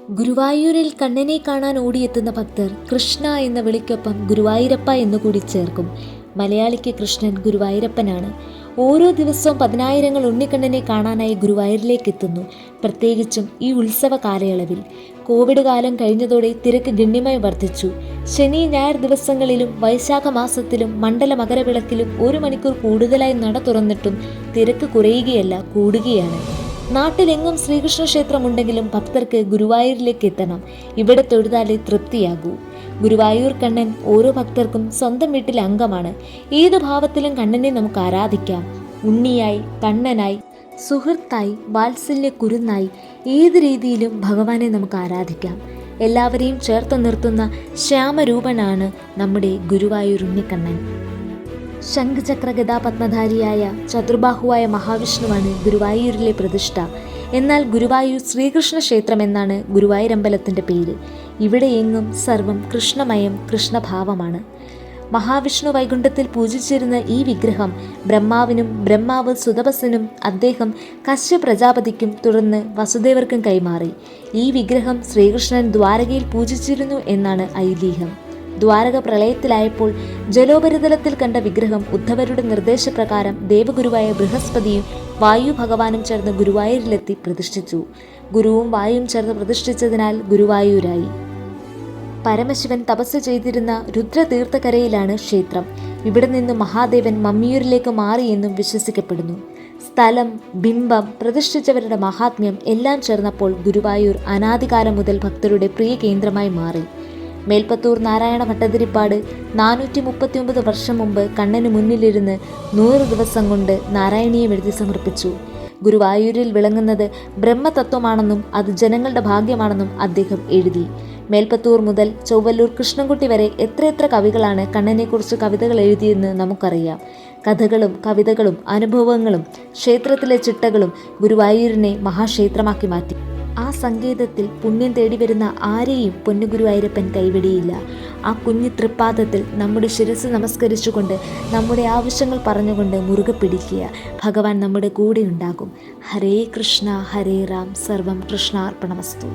ഗുരുവായൂരിൽ കണ്ണനെ കാണാൻ ഓടിയെത്തുന്ന ഭക്തർ കൃഷ്ണ എന്ന വിളിക്കൊപ്പം ഗുരുവായൂരപ്പ എന്നുകൂടി ചേർക്കും. മലയാളിക്ക് കൃഷ്ണൻ ഗുരുവായൂരപ്പനാണ്. ഓരോ ദിവസവും 10,000 ഉണ്ണിക്കണ്ണനെ കാണാനായി ഗുരുവായൂരിലേക്ക് എത്തുന്നു. പ്രത്യേകിച്ചും ഈ ഉത്സവ കാലയളവിൽ. കോവിഡ് കാലം കഴിഞ്ഞതോടെ തിരക്ക് ഗണ്യമായി വർദ്ധിച്ചു. ശനി ഞായർ ദിവസങ്ങളിലും വൈശാഖ മാസത്തിലും മണ്ഡല മകരവിളക്കിലും 1 മണിക്കൂർ കൂടുതലായി നട തുറന്നിട്ടും തിരക്ക് കുറയുകയല്ല, കൂടുകയാണ്. നാട്ടിലെങ്ങും ശ്രീകൃഷ്ണ ക്ഷേത്രമുണ്ടെങ്കിലും ഭക്തർക്ക് ഗുരുവായൂരിലേക്ക് എത്തണം. ഇവിടെ തൊഴുതാലേ തൃപ്തിയാകൂ. ഗുരുവായൂർ കണ്ണൻ ഓരോ ഭക്തർക്കും സ്വന്തം വീട്ടിലെ അംഗമാണ്. ഏതു ഭാവത്തിലും കണ്ണനെ നമുക്ക് ആരാധിക്കാം. ഉണ്ണിയായി, കണ്ണനായി, സുഹൃത്തായി, വാത്സല്യ കുരുന്നായി, ഏത് രീതിയിലും ഭഗവാനെ നമുക്ക് ആരാധിക്കാം. എല്ലാവരെയും ചേർത്ത് നിർത്തുന്ന ശ്യാമരൂപനാണ് നമ്മുടെ ഗുരുവായൂർ ഉണ്ണിക്കണ്ണൻ. ശംഖചക്ര ഗദാപത്മധാരിയായ ചതുർബാഹുവായ മഹാവിഷ്ണുവാണ് ഗുരുവായൂരിലെ പ്രതിഷ്ഠ. എന്നാൽ ഗുരുവായൂർ ശ്രീകൃഷ്ണ ക്ഷേത്രം എന്നാണ് ഗുരുവായൂരമ്പലത്തിൻ്റെ പേര്. ഇവിടെ എങ്ങും സർവം കൃഷ്ണമയം, കൃഷ്ണഭാവമാണ്. മഹാവിഷ്ണു വൈകുണ്ഠത്തിൽ പൂജിച്ചിരുന്ന ഈ വിഗ്രഹം ബ്രഹ്മാവിനും ബ്രഹ്മാവ് സുതപസ്സിനും അദ്ദേഹം കശ്യപ പ്രജാപതിക്കും തുടർന്ന് വസുദേവർക്കും കൈമാറി. ഈ വിഗ്രഹം ശ്രീകൃഷ്ണൻ ദ്വാരകയിൽ പൂജിച്ചിരുന്നു എന്നാണ് ഐതിഹ്യം. ദ്വാരക പ്രളയത്തിലായപ്പോൾ ജലോപരിതലത്തിൽ കണ്ട വിഗ്രഹം ഉദ്ധവരുടെ നിർദ്ദേശപ്രകാരം ദേവഗുരുവായ ബൃഹസ്പതിയും വായു ഭഗവാനും ചേർന്ന് ഗുരുവായൂരിലെത്തി പ്രതിഷ്ഠിച്ചു. ഗുരുവും വായുവും ചേർന്ന് പ്രതിഷ്ഠിച്ചതിനാൽ ഗുരുവായൂരായി. പരമശിവൻ തപസ് ചെയ്തിരുന്ന രുദ്രതീർത്ഥക്കരയിലാണ് ക്ഷേത്രം. ഇവിടെ നിന്ന് മഹാദേവൻ മമ്മിയൂരിലേക്ക് മാറിയെന്നും വിശ്വസിക്കപ്പെടുന്നു. സ്ഥലം, ബിംബം, പ്രതിഷ്ഠിച്ചവരുടെ മഹാത്മ്യം എല്ലാം ചേർന്നപ്പോൾ ഗുരുവായൂർ അനാദികാലം മുതൽ ഭക്തരുടെ പ്രിയ കേന്ദ്രമായി മാറി. മേൽപ്പത്തൂർ നാരായണ ഭട്ടതിരിപ്പാട് 439 വർഷം മുമ്പ് കണ്ണന് മുന്നിലിരുന്ന് 100 ദിവസം കൊണ്ട് നാരായണീയം എഴുതി സമർപ്പിച്ചു. ഗുരുവായൂരിൽ വിളങ്ങുന്നത് ബ്രഹ്മതത്വമാണെന്നും അത് ജനങ്ങളുടെ ഭാഗ്യമാണെന്നും അദ്ദേഹം എഴുതി. മേൽപ്പത്തൂർ മുതൽ ചൊവ്വല്ലൂർ കൃഷ്ണൻകുട്ടി വരെ എത്രയെത്ര കവികളാണ് കണ്ണനെക്കുറിച്ച് കവിതകൾ എഴുതിയെന്ന് നമുക്കറിയാം. കഥകളും കവിതകളും അനുഭവങ്ങളും ക്ഷേത്രത്തിലെ ചിട്ടകളും ഗുരുവായൂരിനെ മഹാക്ഷേത്രമാക്കി മാറ്റി. ആ സങ്കേതത്തിൽ പുണ്യം തേടി വരുന്ന ആരെയും പൊന്നുഗുരുവായൂരപ്പൻ കൈവിടിയില്ല. ആ കുഞ്ഞു തൃപ്പാദത്തിൽ നമ്മുടെ ശിരസ് നമസ്കരിച്ചുകൊണ്ട് നമ്മുടെ ആവശ്യങ്ങൾ പറഞ്ഞുകൊണ്ട് മുറുകെ പിടിക്കുക. ഭഗവാൻ നമ്മുടെ കൂടെ ഉണ്ടാകും. ഹരേ കൃഷ്ണ ഹരേ രാം, സർവം കൃഷ്ണാർപ്പണമസ്തു.